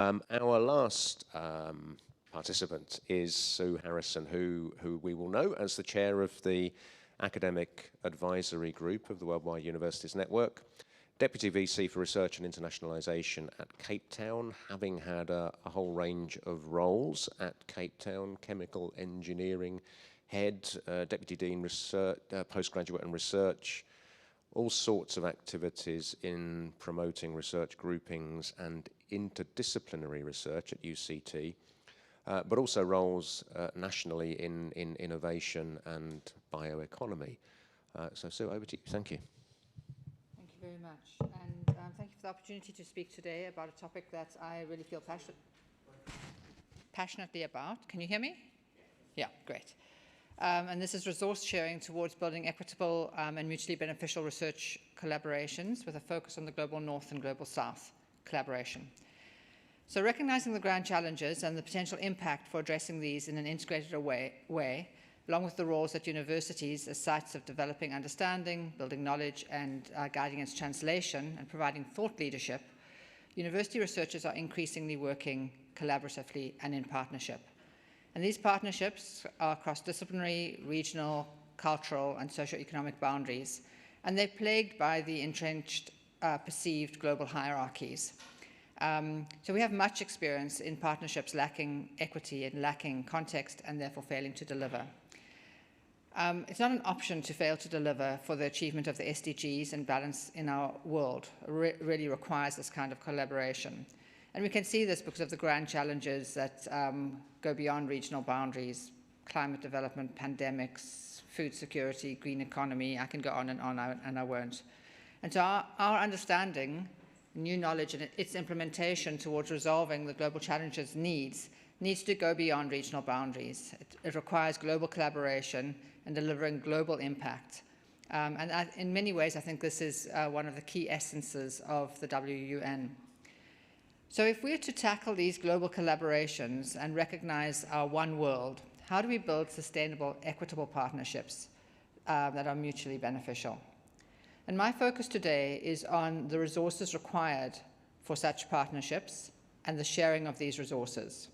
Our last participant is Sue Harrison, who we will know as the chair of the Academic Advisory Group of the Worldwide Universities Network, Deputy VC for Research and Internationalization at Cape Town, having had a whole range of roles at Cape Town: Chemical Engineering Head, Deputy Dean Research, Postgraduate and Research, all sorts of activities in promoting research groupings and interdisciplinary research at UCT, but also roles nationally in innovation and bioeconomy. So Sue, over to you. Thank you. Thank you very much. And thank you for the opportunity to speak today about a topic that I really feel passionately about. Can you hear me? Yeah, great. And this is resource sharing towards building equitable and mutually beneficial research collaborations with a focus on the global north and global south collaboration. So recognizing the grand challenges and the potential impact for addressing these in an integrated way, along with the roles at universities as sites of developing understanding, building knowledge, and guiding its translation and providing thought leadership, university researchers are increasingly working collaboratively and in partnership. And these partnerships are cross-disciplinary, regional, cultural, and socio-economic boundaries, and they're plagued by the entrenched perceived global hierarchies. So we have much experience in partnerships lacking equity and lacking context and therefore failing to deliver. It's not an option to fail to deliver for the achievement of the SDGs and balance in our world. It really requires this kind of collaboration. And we can see this because of the grand challenges that go beyond regional boundaries: climate development, pandemics, food security, green economy. I can go on, and I won't. And so our understanding, new knowledge, and its implementation towards resolving the global challenges needs to go beyond regional boundaries. It requires global collaboration and delivering global impact. In many ways, I think this is one of the key essences of the WUN. So if we're to tackle these global collaborations and recognize our one world, how do we build sustainable, equitable partnerships that are mutually beneficial? And my focus today is on the resources required for such partnerships and the sharing of these resources.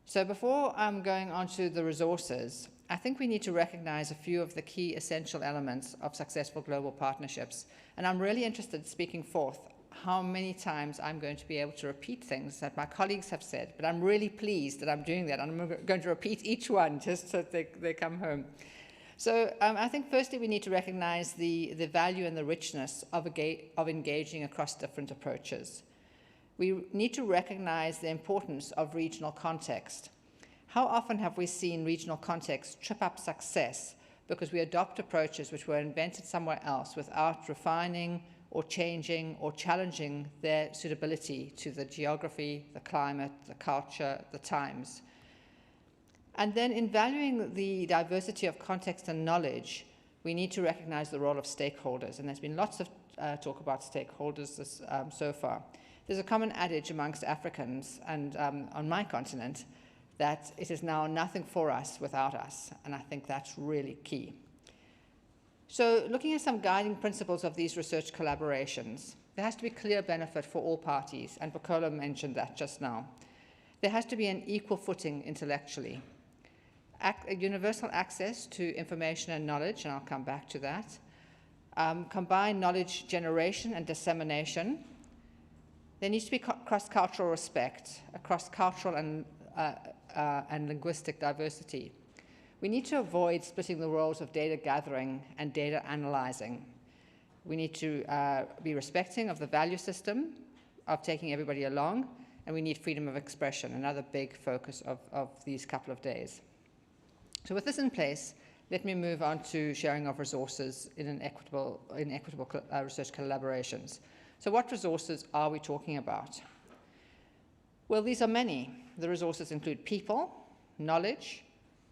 So before I'm going on to the resources, I think we need to recognize a few of the key essential elements of successful global partnerships. And I'm really interested in speaking forth how many times I'm going to be able to repeat things that my colleagues have said, but I'm really pleased that I'm doing that. And I'm going to repeat each one just so they come home. So I think firstly we need to recognize the value and the richness of engaging across different approaches. We need to recognize the importance of regional context. How often have we seen regional context trip up success because we adopt approaches which were invented somewhere else without refining or changing or challenging their suitability to the geography, the climate, the culture, the times? And then in valuing the diversity of context and knowledge, we need to recognize the role of stakeholders. And there's been lots of talk about stakeholders so far. There's a common adage amongst Africans and on my continent that it is now nothing for us without us. And I think that's really key. So looking at some guiding principles of these research collaborations, there has to be clear benefit for all parties, and Bukola mentioned that just now. There has to be an equal footing intellectually. Universal access to information and knowledge, and I'll come back to that. Combined knowledge generation and dissemination. There needs to be cross-cultural respect, across cultural and linguistic diversity. We need to avoid splitting the roles of data gathering and data analyzing. We need to be respecting of the value system of taking everybody along, and we need freedom of expression, another big focus of these couple of days. So with this in place, let me move on to sharing of resources in equitable research collaborations. So what resources are we talking about? Well, these are many. The resources include people, knowledge,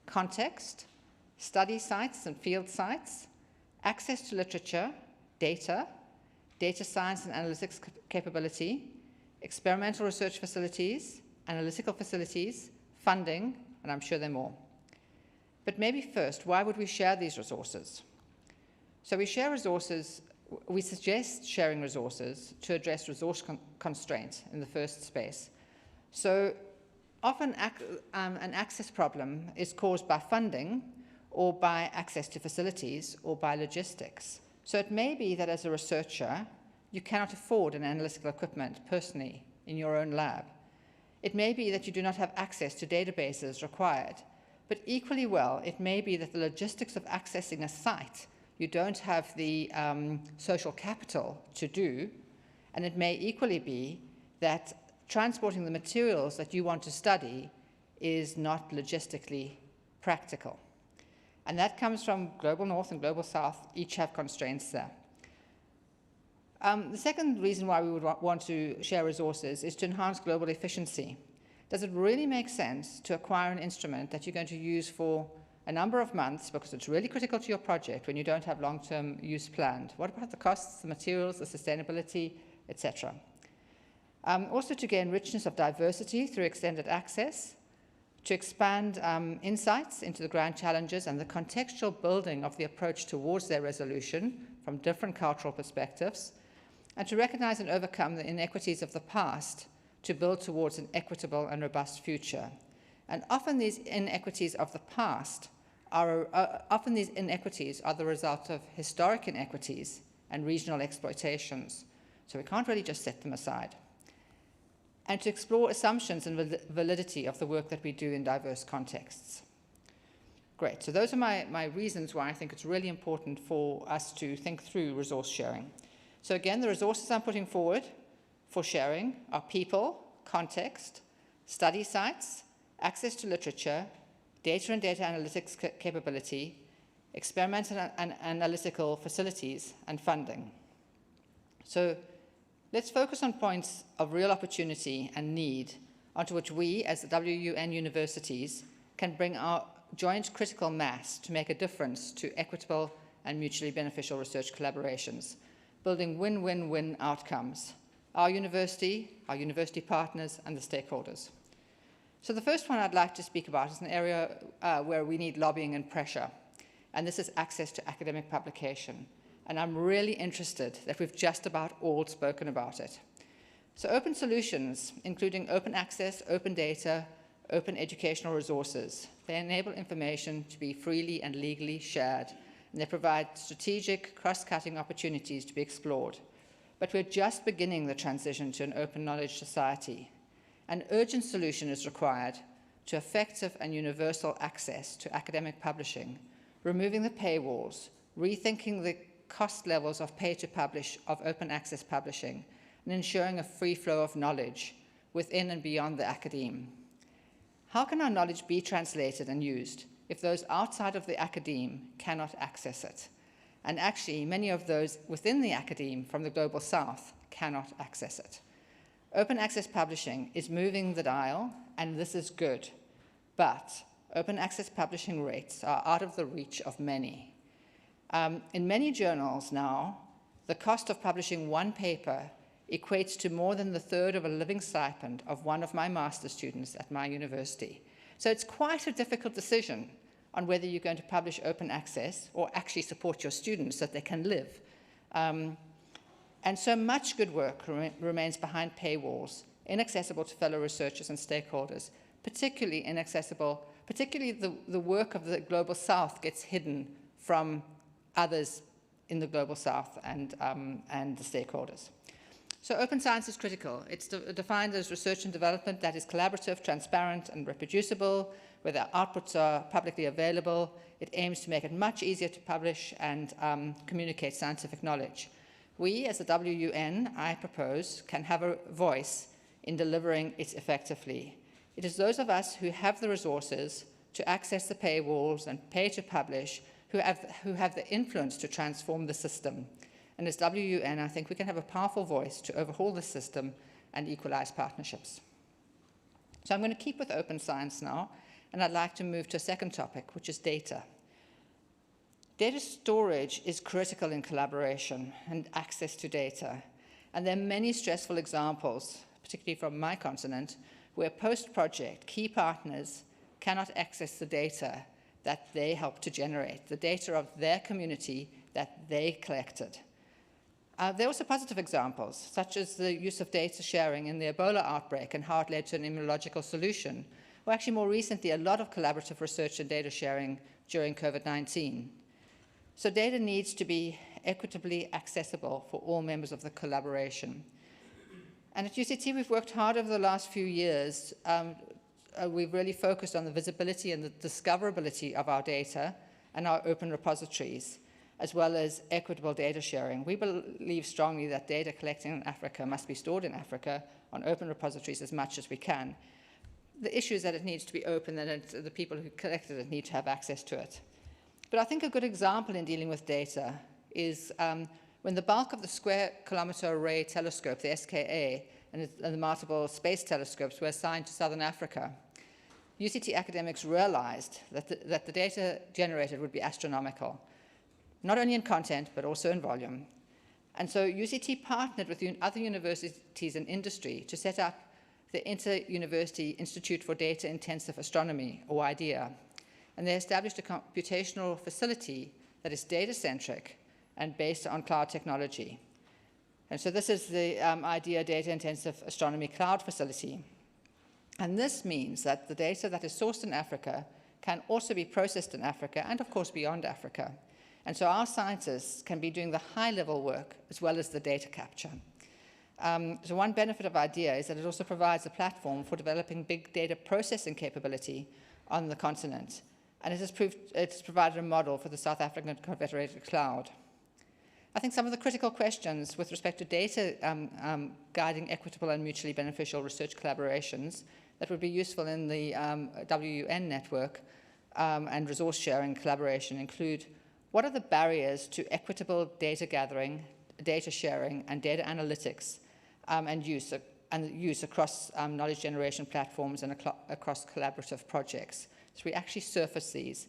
context, study sites and field sites, access to literature, data science and analytics capability, experimental research facilities, analytical facilities, funding, and I'm sure there are more. But maybe first, why would we share these resources? So we suggest sharing resources to address resource constraint in the first space. So often an access problem is caused by funding or by access to facilities or by logistics. So it may be that as a researcher, you cannot afford an analytical equipment personally in your own lab. It may be that you do not have access to databases required, but equally well, it may be that the logistics of accessing a site you don't have the social capital to do, and it may equally be that transporting the materials that you want to study is not logistically practical. And that comes from Global North and Global South, each have constraints there. The second reason why we would want to share resources is to enhance global efficiency. Does it really make sense to acquire an instrument that you're going to use for a number of months because it's really critical to your project when you don't have long-term use planned? What about the costs, the materials, the sustainability, etc.? Also to gain richness of diversity through extended access, to expand insights into the grand challenges and the contextual building of the approach towards their resolution from different cultural perspectives, and to recognize and overcome the inequities of the past to build towards an equitable and robust future. And often these inequities of the past are the result of historic inequities and regional exploitations. So we can't really just set them aside. And to explore assumptions and validity of the work that we do in diverse contexts. Great, so those are my reasons why I think it's really important for us to think through resource sharing. So again, the resources I'm putting forward for sharing are people, context, study sites, access to literature, data and data analytics capability, experimental and analytical facilities, and funding. So let's focus on points of real opportunity and need onto which we, as the WUN universities, can bring our joint critical mass to make a difference to equitable and mutually beneficial research collaborations, building win-win-win outcomes, our university partners, and the stakeholders. So the first one I'd like to speak about is an area where we need lobbying and pressure, and this is access to academic publication. And I'm really interested that we've just about all spoken about it. So open solutions, including open access, open data, open educational resources, they enable information to be freely and legally shared, and they provide strategic, cross-cutting opportunities to be explored. But we're just beginning the transition to an open knowledge society. An urgent solution is required to effective and universal access to academic publishing, removing the paywalls, rethinking the cost levels of pay-to-publish of open access publishing, and ensuring a free flow of knowledge within and beyond the academe. How can our knowledge be translated and used if those outside of the academe cannot access it? And actually, many of those within the academe from the Global South cannot access it. Open access publishing is moving the dial, and this is good. But open access publishing rates are out of the reach of many. In many journals now, the cost of publishing one paper equates to more than the third of a living stipend of one of my master's students at my university. So it's quite a difficult decision on whether you're going to publish open access or actually support your students so that they can live. And so much good work remains behind paywalls, inaccessible to fellow researchers and stakeholders, particularly the work of the Global South gets hidden from others in the Global South and the stakeholders. So open science is critical. It's defined as research and development that is collaborative, transparent, and reproducible, where the outputs are publicly available. It aims to make it much easier to publish and communicate scientific knowledge. We, as the WUN, I propose, can have a voice in delivering it effectively. It is those of us who have the resources to access the paywalls and pay to publish who have the influence to transform the system. And as WUN, I think we can have a powerful voice to overhaul the system and equalize partnerships. So I'm going to keep with open science now, and I'd like to move to a second topic, which is data. Data storage is critical in collaboration and access to data. And there are many stressful examples, particularly from my continent, where post-project key partners cannot access the data that they helped to generate, the data of their community that they collected. There are also positive examples, such as the use of data sharing in the Ebola outbreak and how it led to an immunological solution, or actually more recently, a lot of collaborative research and data sharing during COVID-19. So data needs to be equitably accessible for all members of the collaboration. And at UCT, we've worked hard over the last few years. We've really focused on the visibility and the discoverability of our data and our open repositories, as well as equitable data sharing. We believe strongly that data collected in Africa must be stored in Africa on open repositories as much as we can. The issue is that it needs to be open and the people who collected it need to have access to it. But I think a good example in dealing with data is when the bulk of the Square Kilometre Array Telescope, the SKA, and the multiple space telescopes were assigned to Southern Africa. UCT academics realized that the data generated would be astronomical, not only in content, but also in volume. And so UCT partnered with other universities and industry to set up the Inter-University Institute for Data-Intensive Astronomy, or IDEA. And they established a computational facility that is data-centric and based on cloud technology. And so this is the IDEA Data-Intensive Astronomy Cloud Facility. And this means that the data that is sourced in Africa can also be processed in Africa and, of course, beyond Africa. And so our scientists can be doing the high-level work as well as the data capture. So one benefit of IDEA is that it also provides a platform for developing big data processing capability on the continent. And it's provided a model for the South African Confederated Cloud. I think some of the critical questions with respect to data guiding equitable and mutually beneficial research collaborations that would be useful in the WUN network and resource sharing collaboration include: what are the barriers to equitable data gathering, data sharing, and data analytics and use across knowledge generation platforms and across collaborative projects? So we actually surface these.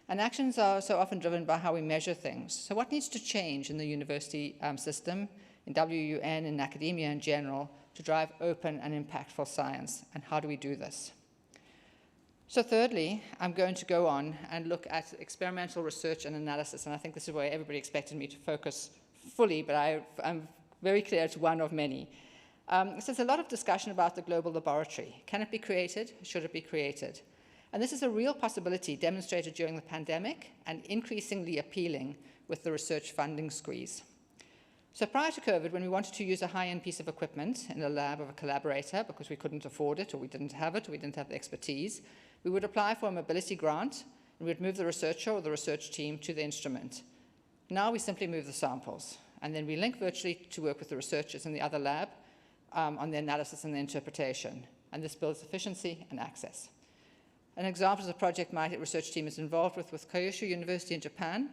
And actions are so often driven by how we measure things. So what needs to change in the university system, in WUN, in academia in general, to drive open and impactful science? And how do we do this? So thirdly, I'm going to go on and look at experimental research and analysis. And I think this is where everybody expected me to focus fully, but I'm very clear it's one of many. So there's a lot of discussion about the global laboratory. Can it be created? Should it be created? And this is a real possibility demonstrated during the pandemic and increasingly appealing with the research funding squeeze. So prior to COVID, when we wanted to use a high-end piece of equipment in a lab of a collaborator because we couldn't afford it, or we didn't have it, or we didn't have the expertise, we would apply for a mobility grant, and we'd move the researcher or the research team to the instrument. Now we simply move the samples, and then we link virtually to work with the researchers in the other lab on the analysis and the interpretation. And this builds efficiency and access. An example is a project my research team is involved with Kyushu University in Japan.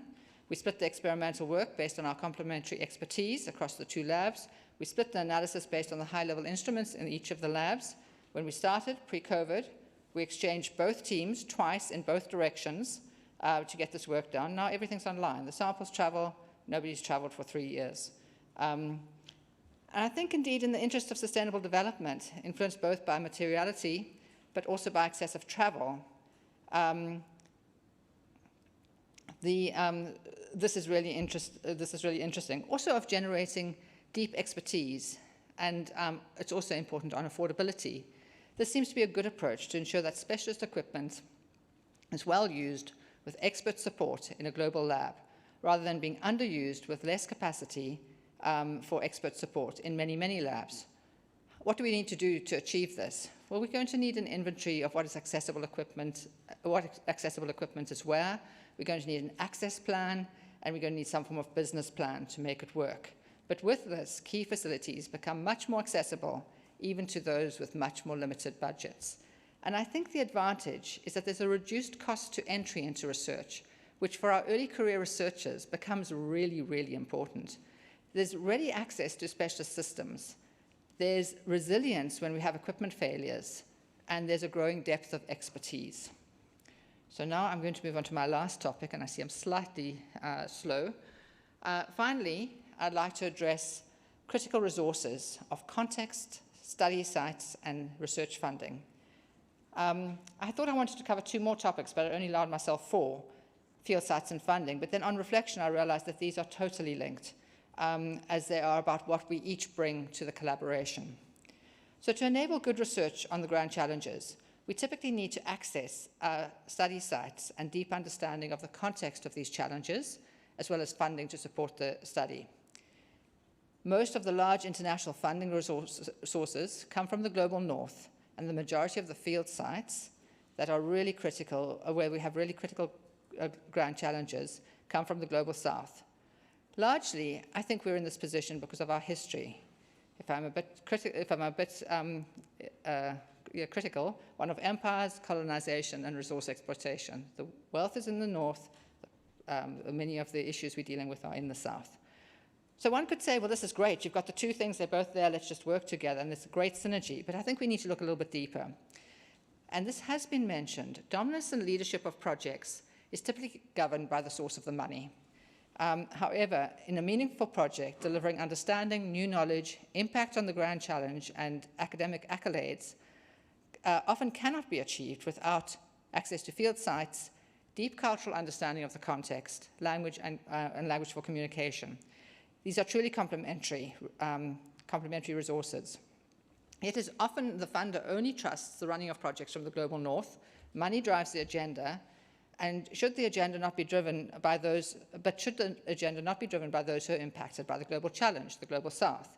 We split the experimental work based on our complementary expertise across the two labs. We split the analysis based on the high-level instruments in each of the labs. When we started, pre-COVID, we exchanged both teams twice in both directions to get this work done. Now everything's online. The samples travel. Nobody's traveled for 3 years. And I think, indeed, in the interest of sustainable development, influenced both by materiality but also by excessive travel, this is really interesting. Also of generating deep expertise, and it's also important on affordability. This seems to be a good approach to ensure that specialist equipment is well used with expert support in a global lab, rather than being underused with less capacity for expert support in many, many labs. What do we need to do to achieve this? Well, we're going to need an inventory of what accessible equipment is where. We're going to need an access plan, and we're going to need some form of business plan to make it work. But with this, key facilities become much more accessible, even to those with much more limited budgets. And I think the advantage is that there's a reduced cost to entry into research, which for our early career researchers becomes really, really important. There's ready access to specialist systems. There's resilience when we have equipment failures, and there's a growing depth of expertise. So now I'm going to move on to my last topic, and I see I'm slightly slow. Finally, I'd like to address critical resources of context, study sites, and research funding. I thought I wanted to cover 2 more topics, but I only allowed myself 4, field sites and funding. But then on reflection, I realized that these are totally linked. as they are about what we each bring to the collaboration. So to enable good research on the grand challenges, we typically need to access study sites and deep understanding of the context of these challenges, as well as funding to support the study. Most of the large international funding sources come from the global north, and the majority of the field sites that are really critical, where we have really critical grand challenges, come from the global south. Largely, I think we're in this position because of our history. If I'm a bit critical, one of empires, colonization, and resource exploitation. The wealth is in the north. Many of the issues we're dealing with are in the south. So one could say, well, this is great. You've got the two things. They're both there. Let's just work together. And it's a great synergy. But I think we need to look a little bit deeper. And this has been mentioned. Dominance and leadership of projects is typically governed by the source of the money. However, in a meaningful project, delivering understanding, new knowledge, impact on the grand challenge, and academic accolades often cannot be achieved without access to field sites, deep cultural understanding of the context, language, and language for communication. These are truly complementary resources. Yet as often the funder only trusts the running of projects from the global north, money drives the agenda, and should the agenda not be driven by those, should the agenda not be driven by those who are impacted by the global challenge, the global south?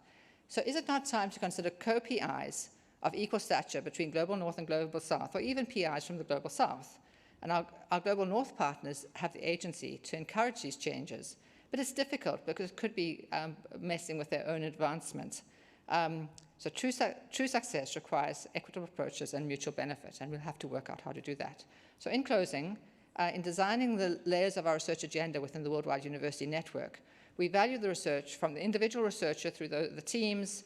So is it not time to consider co-PIs of equal stature between global north and global south, or even PIs from the global south? And our global north partners have the agency to encourage these changes, but it's difficult because it could be messing with their own advancement. So true success requires equitable approaches and mutual benefit, and we'll have to work out how to do that. So in closing, in designing the layers of our research agenda within the Worldwide University Network, we value the research from the individual researcher through the teams,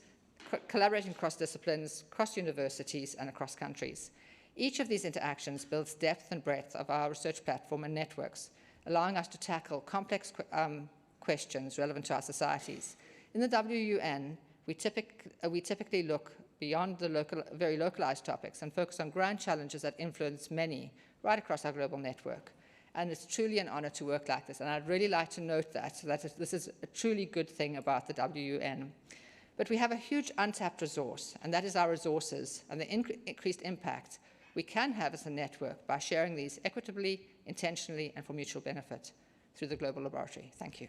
collaborating across disciplines, across universities, and across countries. Each of these interactions builds depth and breadth of our research platform and networks, allowing us to tackle complex questions relevant to our societies. In the WUN, we typically look beyond the very localized topics and focus on grand challenges that influence many right across our global network. And it's truly an honor to work like this. And I'd really like to note that this is a truly good thing about the WUN. But we have a huge untapped resource, and that is our resources and the increased impact we can have as a network by sharing these equitably, intentionally, and for mutual benefit through the Global Laboratory. Thank you.